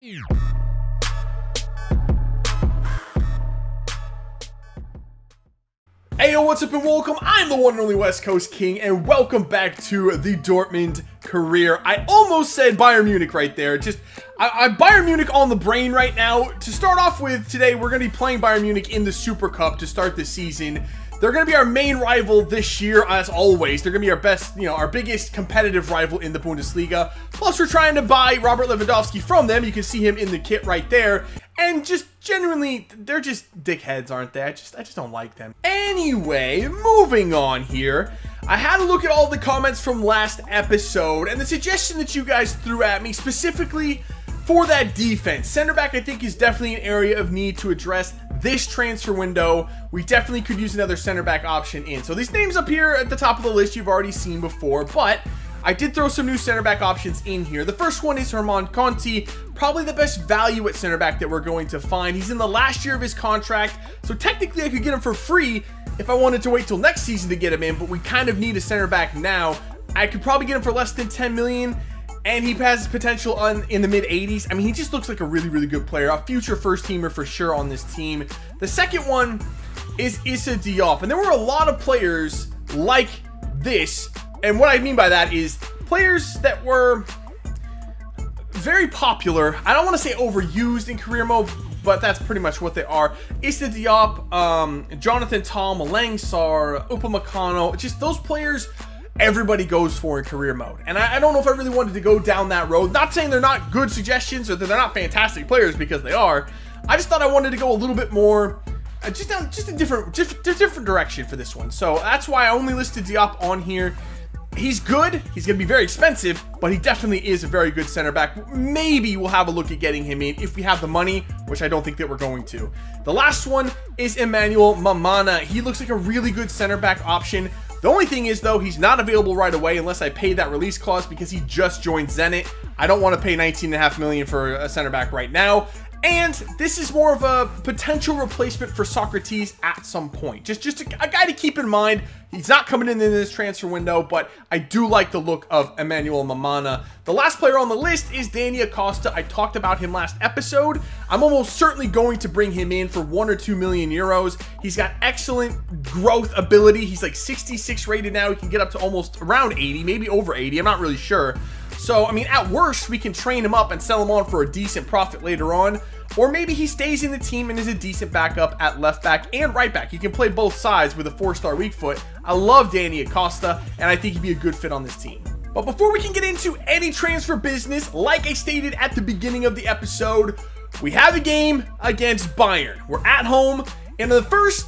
Heyo, what's up and welcome. I'm the one and only West Coast King, and welcome back to the Dortmund career. I almost said Bayern Munich right there. I'm Bayern Munich on the brain right now. To start off with, today we're going to be playing Bayern Munich in the Super Cup to start the season. They're going to be our main rival this year, as always. They're going to be our best, our biggest competitive rival in the Bundesliga. Plus, we're trying to buy Robert Lewandowski from them. You can see him in the kit right there. And just genuinely, they're just dickheads, aren't they? I just don't like them. Anyway, moving on here. I had a look at all the comments from last episode, and the suggestion that you guys threw at me specifically for that defense. Center back, I think, is definitely an area of need to address this transfer window. We definitely could use another center back option in. So these names up here at the top of the list you've already seen before, but I did throw some new center back options in here. The first one is Herman Conti, probably the best value at center back that we're going to find. He's in the last year of his contract, so technically I could get him for free if I wanted to wait till next season to get him in, but we kind of need a center back now. I could probably get him for less than 10 million, and he has potential in the mid-80s. I mean, he just looks like a really, really good player. A future first-teamer for sure on this team. The second one is Issa Diop, and there were a lot of players like this. And what I mean by that is players that were very popular. I don't want to say overused in career mode, but that's pretty much what they are. Issa Diop, Jonathan Tah, Malang Sarr, Upamecano, just those players everybody goes for in career mode. And I don't know if I really wanted to go down that road. Not saying they're not good suggestions or that they're not fantastic players, because they are. I just thought I wanted to go a little bit more, just a different direction for this one. So that's why I only listed Diop on here. He's good. He's going to be very expensive, but he definitely is a very good center back. Maybe we'll have a look at getting him in if we have the money, which I don't think that we're going to. The last one is Emmanuel Mamana. He looks like a really good center back option. The only thing is, though, he's not available right away unless I pay that release clause because he just joined Zenit. I don't want to pay 19.5 million for a center back right now. And this is more of a potential replacement for Socrates at some point. Just a guy to keep in mind. He's not coming in this transfer window, but I do like the look of Emmanuel Mamana. The last player on the list is Danny Acosta. I talked about him last episode. I'm almost certainly going to bring him in for 1 or 2 million euros. He's got excellent growth ability. He's like 66 rated now. He can get up to almost around 80, maybe over 80. I'm not really sure. So, I mean, at worst, we can train him up and sell him on for a decent profit later on. Or maybe he stays in the team and is a decent backup at left back and right back. He can play both sides with a 4-star weak foot. I love Danny Acosta, and I think he'd be a good fit on this team. But before we can get into any transfer business, like I stated at the beginning of the episode, we have a game against Bayern. We're at home, and the first,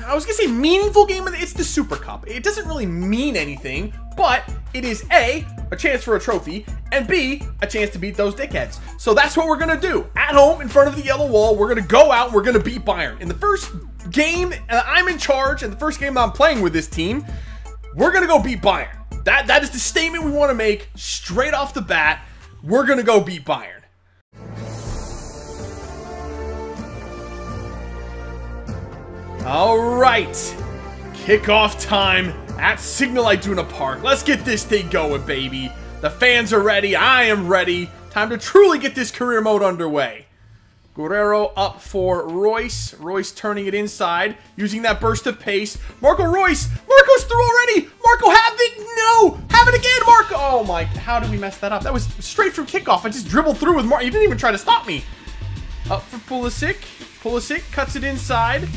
I was going to say meaningful game, it's the Super Cup. It doesn't really mean anything, but it is A, a chance for a trophy, and B, a chance to beat those dickheads. So that's what we're going to do. At home, in front of the yellow wall, we're going to go out and we're going to beat Bayern. In the first game, I'm in charge, and the first game I'm playing with this team, we're going to go beat Bayern. That is the statement we want to make straight off the bat. We're going to go beat Bayern. All right, kickoff time at Signal Iduna Park. Let's get this thing going, baby. The fans are ready. I am ready. Time to truly get this career mode underway. Guerrero up for Royce. Royce turning it inside, using that burst of pace. Marco Royce. Marco's through already. Marco, have it. No. Have it again, Marco. Oh, my. How did we mess that up? That was straight from kickoff. I just dribbled through with Marco. You didn't even try to stop me. Up for Pulisic. Pulisic cuts it inside.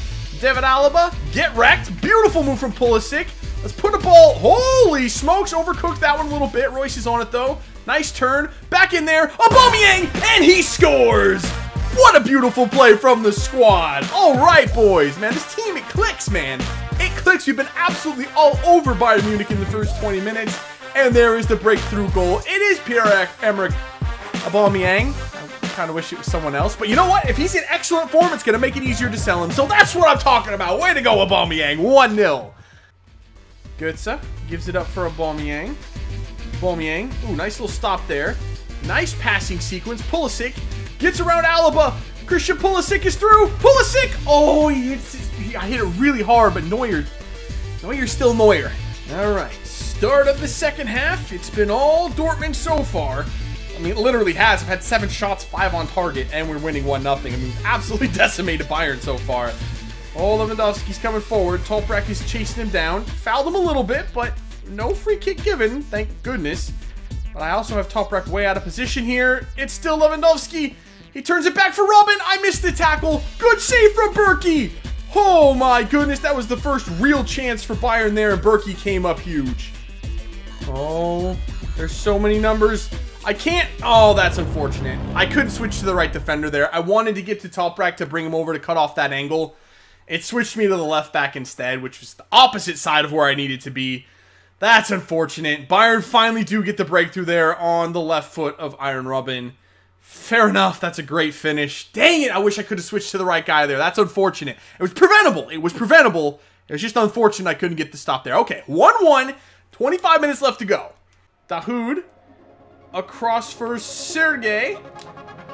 David Alaba, get wrecked. Beautiful move from Pulisic. Let's put a ball. Holy smokes, overcooked that one a little bit. Royce is on it, though. Nice turn. Back in there. Aubameyang, and he scores. What a beautiful play from the squad. All right, boys. Man, this team, it clicks, man. It clicks. We've been absolutely all over Bayern Munich in the first 20 minutes. And there is the breakthrough goal. It is Pierre-Emerick Aubameyang. Kind of wish it was someone else, but you know what? If he's in excellent form, it's going to make it easier to sell him. So that's what I'm talking about. Way to go, Aubameyang. 1-0. Götze gives it up for Aubameyang. Aubameyang. Ooh, nice little stop there. Nice passing sequence. Pulisic gets around Alaba. Christian Pulisic is through. Pulisic. Oh, I hit it really hard, but Neuer's still Neuer. All right. Start of the second half. It's been all Dortmund so far. I mean, it literally has. I've had 7 shots, 5 on target, and we're winning 1-0. I mean, absolutely decimated Bayern so far. Oh, Lewandowski's coming forward. Toprak is chasing him down. Fouled him a little bit, but no free kick given, thank goodness. But I also have Toprak way out of position here. It's still Lewandowski. He turns it back for Robin. I missed the tackle. Good save from Berkey. Oh my goodness, that was the first real chance for Bayern there, and Berkey came up huge. Oh, there's so many numbers. I can't. Oh, that's unfortunate. I couldn't switch to the right defender there. I wanted to get to Toprak to bring him over to cut off that angle. It switched me to the left back instead, which was the opposite side of where I needed to be. That's unfortunate. Bayern finally do get the breakthrough there on the left foot of Arjen Robben. Fair enough. That's a great finish. Dang it. I wish I could have switched to the right guy there. That's unfortunate. It was preventable. It was preventable. It was just unfortunate I couldn't get the stop there. Okay, 1-1. 25 minutes left to go. Dahoud across for Sergey.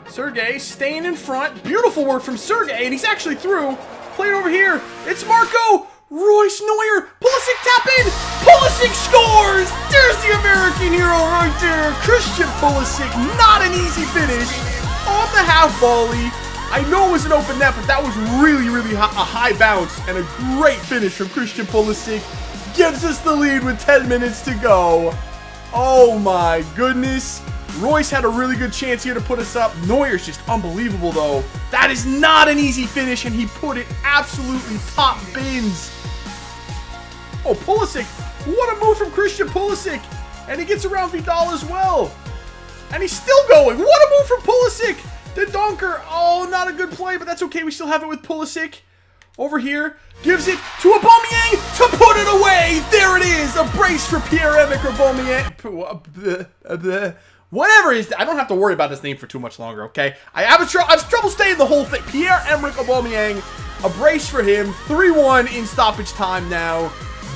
Sergey staying in front. Beautiful work from Sergey, and he's actually through. Play it over here. It's Marco. Royce Neuer. Pulisic tap in. Pulisic scores. There's the American hero right there. Christian Pulisic. Not an easy finish. Off the half volley. I know it was an open net, but that was really, really a high bounce and a great finish from Christian Pulisic. Gives us the lead with 10 minutes to go. Oh my goodness. Royce had a really good chance here to put us up. Neuer's just unbelievable, though. That is not an easy finish, and he put it absolutely top bins. Oh, Pulisic. What a move from Christian Pulisic. And he gets around Vidal as well. And he's still going. What a move from Pulisic. The Donker. Oh, not a good play, but that's okay. We still have it with Pulisic. Over here. Gives it to Aubameyang to put it away. There it is. A brace for Pierre-Emerick Aubameyang. Whatever it is, I don't have to worry about this name for too much longer, okay? I have trouble staying the whole thing. Pierre-Emerick Aubameyang, a brace for him. 3-1 in stoppage time now.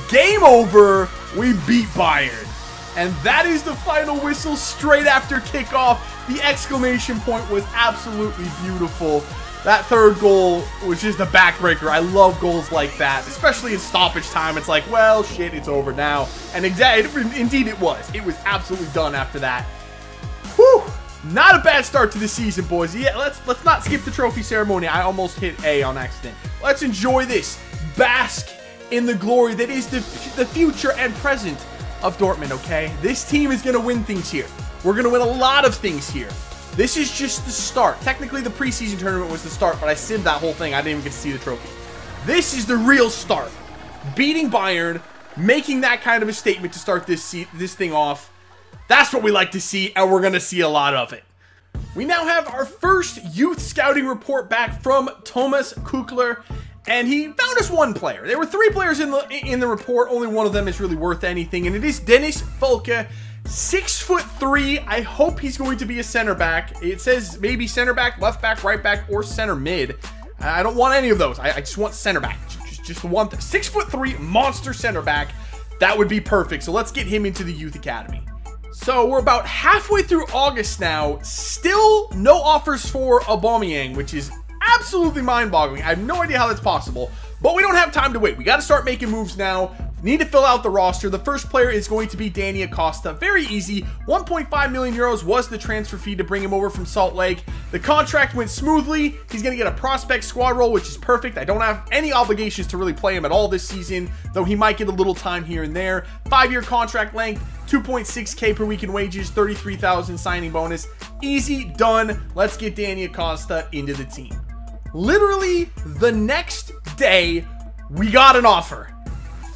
Game over. We beat Bayern. And that is the final whistle straight after kickoff. The exclamation point was absolutely beautiful. That third goal was just a backbreaker. I love goals like that, especially in stoppage time. It's like, well, shit, it's over now. And indeed it was. It was absolutely done after that. Whew! Not a bad start to the season, boys. Yeah, let's not skip the trophy ceremony. I almost hit A on accident. Let's enjoy this. Bask in the glory that is the future and present of Dortmund, okay? This team is going to win things here. We're going to win a lot of things here. This is just the start. Technically, the preseason tournament was the start, but I simmed that whole thing. I didn't even get to see the trophy. This is the real start. Beating Bayern, making that kind of a statement to start this thing off. That's what we like to see, and we're going to see a lot of it. We now have our first youth scouting report back from Thomas Kukler, and he found us one player. There were 3 players in the report. Only one of them is really worth anything, and it is Dennis Fulke. 6'3". I hope he's going to be a center back. It says maybe center back, left back, right back, or center mid. I don't want any of those. I just want center back. Just the one thing. 6'3", monster center back. That would be perfect. So let's get him into the youth academy. So we're about halfway through August now. Still no offers for Aubameyang, which is absolutely mind-boggling. I have no idea how that's possible, but we don't have time to wait. We got to start making moves now. Need to fill out the roster. The first player is going to be Danny Acosta. Very easy. 1.5 million euros was the transfer fee to bring him over from Salt Lake. The contract went smoothly. He's going to get a prospect squad role, which is perfect. I don't have any obligations to really play him at all this season, though he might get a little time here and there. 5-year contract length, 2.6K per week in wages, 33,000 signing bonus. Easy, done. Let's get Danny Acosta into the team. Literally the next day, we got an offer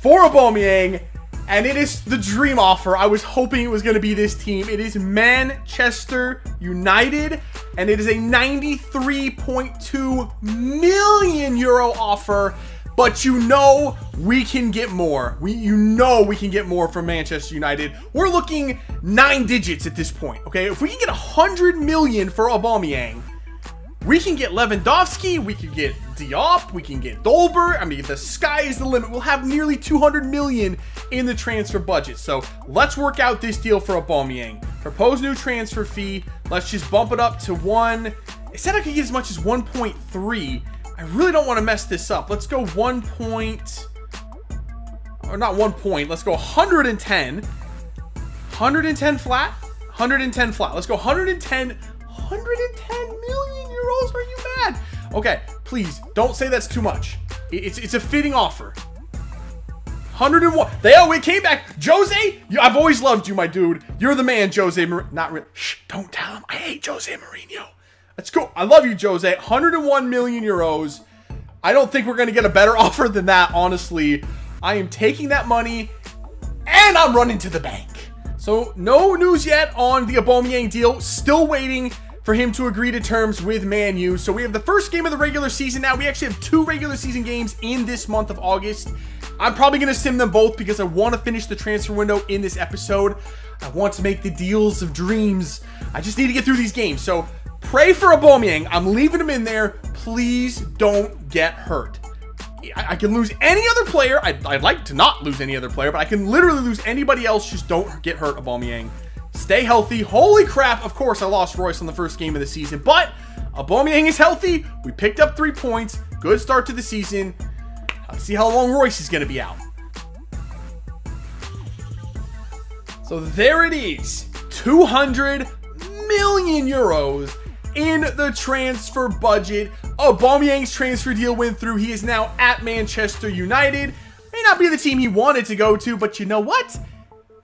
for Aubameyang, and it is the dream offer. I was hoping it was going to be this team. It is Manchester United, and it is a 93.2 million euro offer. But you know we can get more. You know we can get more from Manchester United. We're looking 9 digits at this point, okay? If we can get 100 million for Aubameyang, we can get Lewandowski, we can get Diop, we can get Dolber. I mean, the sky is the limit. We'll have nearly 200 million in the transfer budget. So let's work out this deal for Aubameyang. Propose new transfer fee. Let's just bump it up to 1. It said I could get as much as 1.3. I really don't want to mess this up. Let's go 1 point, or not 1 point. Let's go 110. 110 flat. 110 flat. Let's go 110 million euros. Are you mad? Okay, please don't say that's too much. It's a fitting offer. 101. We came back. Jose, I've always loved you, my dude. You're the man, Jose. Not really. Shh, don't tell him. I hate Jose Mourinho. Let's go. I love you, Jose. 101 million euros. I don't think we're going to get a better offer than that, honestly. I am taking that money, and I'm running to the bank. So, no news yet on the Aubameyang deal. Still waiting for him to agree to terms with Man U. So, we have the first game of the regular season now. We actually have 2 regular season games in this month of August. I'm probably going to sim them both because I want to finish the transfer window in this episode. I want to make the deals of dreams. I just need to get through these games. So, pray for Aubameyang. I'm leaving him in there. Please don't get hurt. I can lose any other player. I'd like to not lose any other player, but I can literally lose anybody else. Just don't get hurt, Aubameyang. Stay healthy. Holy crap. Of course, I lost Royce on the first game of the season, but Aubameyang is healthy. We picked up 3 points. Good start to the season. Let's see how long Royce is going to be out. So there it is. 200 million euros in the transfer budget. Aubameyang's transfer deal went through. He is now at Manchester United. May not be the team he wanted to go to, but you know what?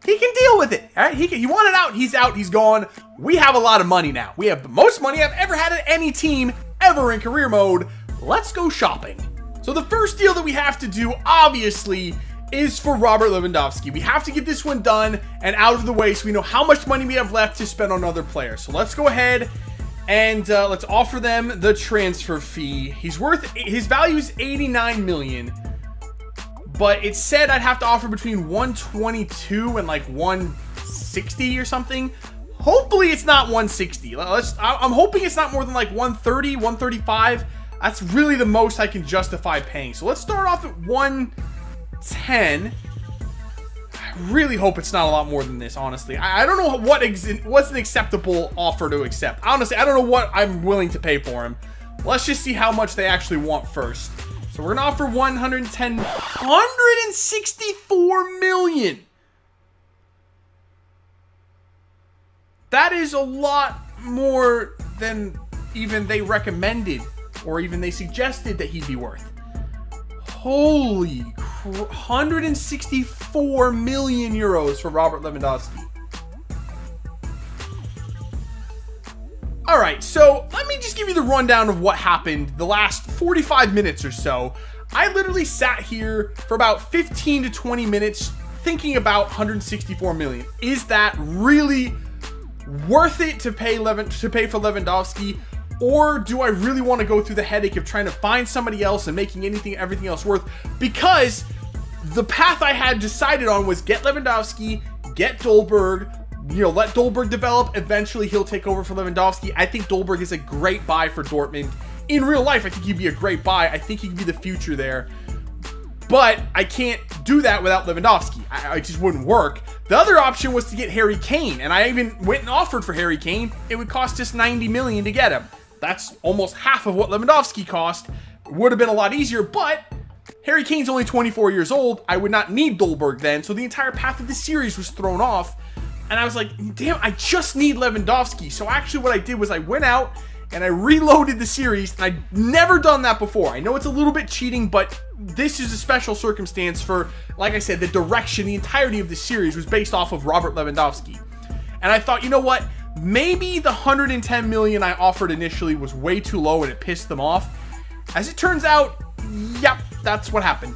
He can deal with it. All right? He wanted out. He's out. He's gone. We have a lot of money now. We have the most money I've ever had at any team ever in career mode. Let's go shopping. So the first deal that we have to do, obviously, is for Robert Lewandowski. We have to get this one done and out of the way so we know how much money we have left to spend on other players. So let's go ahead and let's offer them the transfer fee. His value is 89 million, but it said I'd have to offer between 122 and like 160 or something. Hopefully it's not 160. I'm hoping it's not more than like 130, 135. That's really the most I can justify paying. So let's start off at 110. I really hope it's not a lot more than this, honestly. I don't know what's an acceptable offer to accept. Honestly, I don't know what I'm willing to pay for him. Let's just see how much they actually want first. So we're going to offer 164 million. That is a lot more than even they recommended or even they suggested that he'd be worth. Holy crap. 164 million euros for Robert Lewandowski. All right, so let me just give you the rundown of what happened the last 45 minutes or so. I literally sat here for about 15 to 20 minutes thinking about 164 million. Is that really worth it to pay for Lewandowski? Or do I really want to go through the headache of trying to find somebody else and making everything else worth? Because the path I had decided on was get Lewandowski, get Dolberg, let Dolberg develop. Eventually, he'll take over for Lewandowski. I think Dolberg is a great buy for Dortmund. In real life, I think he'd be a great buy. I think he could be the future there. But I can't do that without Lewandowski. I just wouldn't work. The other option was to get Harry Kane. And I even went and offered for Harry Kane. It would cost us 90 million to get him. That's almost half of what Lewandowski cost. Would have been a lot easier, but Harry Kane's only 24 years old. I would not need Dolberg then, so the entire path of the series was thrown off. And I was like, damn, I just need Lewandowski. So actually what I did was I went out and I reloaded the series. And I'd never done that before. I know it's a little bit cheating, but this is a special circumstance for, like I said, the direction, the entirety of the series was based off of Robert Lewandowski. And I thought, you know what? Maybe the 110 million I offered initially was way too low and it pissed them off. As it turns out, yep, that's what happened.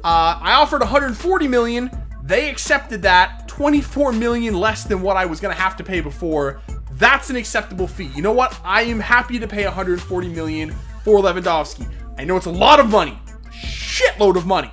I offered 140 million. They accepted that. 24 million less than what I was going to have to pay before. That's an acceptable fee. You know what? I am happy to pay 140 million for Lewandowski. I know it's a lot of money. Shitload of money.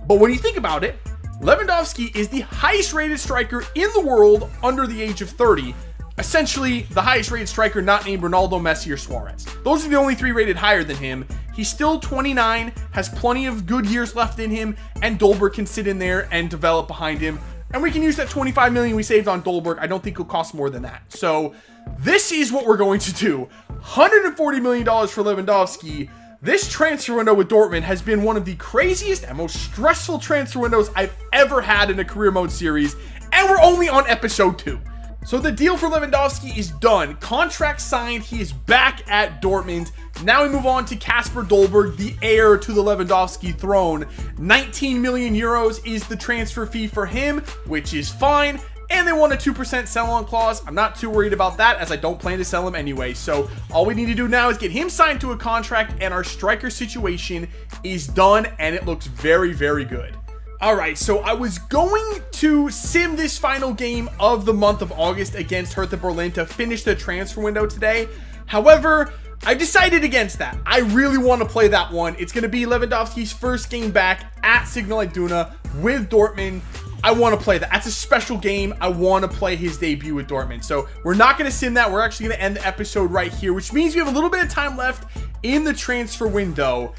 But when you think about it, Lewandowski is the highest rated striker in the world under the age of 30. Essentially, the highest rated striker not named Ronaldo, Messi, or Suarez. Those are the only 3 rated higher than him. He's still 29, has plenty of good years left in him, and Dolberg can sit in there and develop behind him. And we can use that 25 million we saved on Dolberg. I don't think it'll cost more than that. So this is what we're going to do. $140 million for Lewandowski. This transfer window with Dortmund has been one of the craziest and most stressful transfer windows I've ever had in a career mode series. And we're only on episode 2. So the deal for Lewandowski is done. Contract signed. He is back at Dortmund. Now we move on to Kasper Dolberg, the heir to the Lewandowski throne. 19 million euros is the transfer fee for him, which is fine. And they want a 2% sell-on clause. I'm not too worried about that, as I don't plan to sell him anyway. So all we need to do now is get him signed to a contract, and our striker situation is done, and it looks very, very good. All right, so I was going to sim this final game of the month of August against Hertha Berlin to finish the transfer window today. However, I decided against that. I really want to play that one. It's going to be Lewandowski's first game back at Signal Iduna with Dortmund. I want to play that. That's a special game. I want to play his debut with Dortmund. So we're not going to sim that. We're actually going to end the episode right here, which means we have a little bit of time left in the transfer window,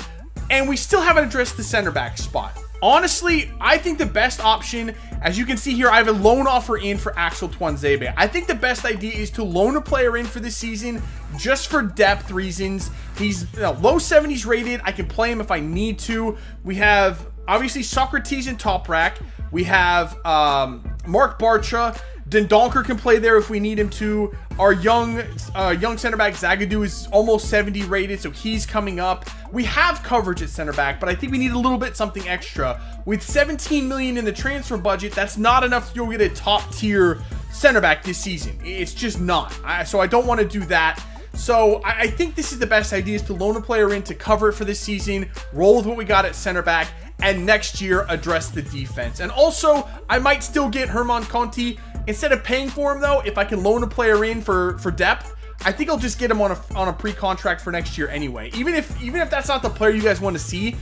and we still haven't addressed the center back spot. Honestly, I think the best option, as you can see here, I have a loan offer in for Axel Tuanzebe. I think the best idea is to loan a player in for this season just for depth reasons. He's low 70s rated. I can play him if I need to. We have, obviously, Socrates in top rack. We have Mark Bartra. Dendonker can play there if we need him to. Our young center back Zagadou is almost 70 rated, so he's coming up. We have coverage at center back, but I think we need a little bit something extra. With 17 million in the transfer budget, that's not enough to go get a top tier center back this season. It's just not. So I don't want to do that. So I think this is the best idea, is to loan a player in to cover it for this season, roll with what we got at center back, and next year address the defense. And also, I might still get Herman Conti. Instead of paying for him, though, if I can loan a player in for depth, I think I'll just get him on a pre-contract for next year anyway. Even if that's not the player you guys want to see,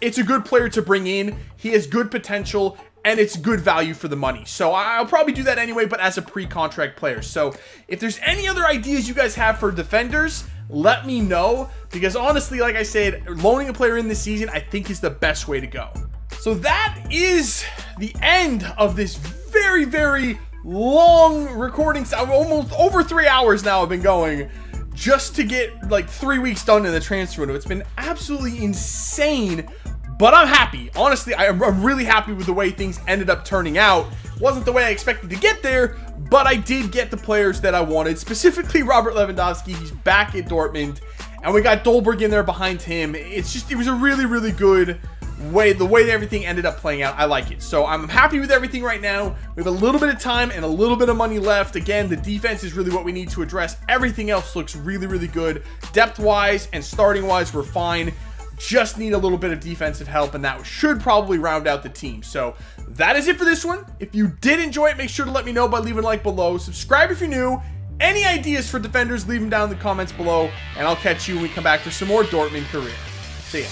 it's a good player to bring in. He has good potential, and it's good value for the money. So I'll probably do that anyway, but as a pre-contract player. So if there's any other ideas you guys have for defenders, let me know, because honestly, like I said, loaning a player in this season, I think is the best way to go. So that is the end of this very, very long recording. Almost over 3 hours now I've been going just to get like 3 weeks done in the transfer window. It's been absolutely insane, but I'm happy. Honestly, I'm really happy with the way things ended up turning out. It wasn't the way I expected to get there, but I did get the players that I wanted, specifically Robert Lewandowski. He's back at Dortmund, and we got Dolberg in there behind him. It was a really, really good way, the way that everything ended up playing out. I like it. So I'm happy with everything right now. We have a little bit of time and a little bit of money left. Again, the defense is really what we need to address. Everything else looks really, really good. Depth-wise and starting-wise, we're fine. Just need a little bit of defensive help, and that should probably round out the team. So that is it for this one. If you did enjoy it, make sure to let me know by leaving a like below. Subscribe if you're new. Any ideas for defenders, leave them down in the comments below, and I'll catch you when we come back for some more Dortmund career. See ya.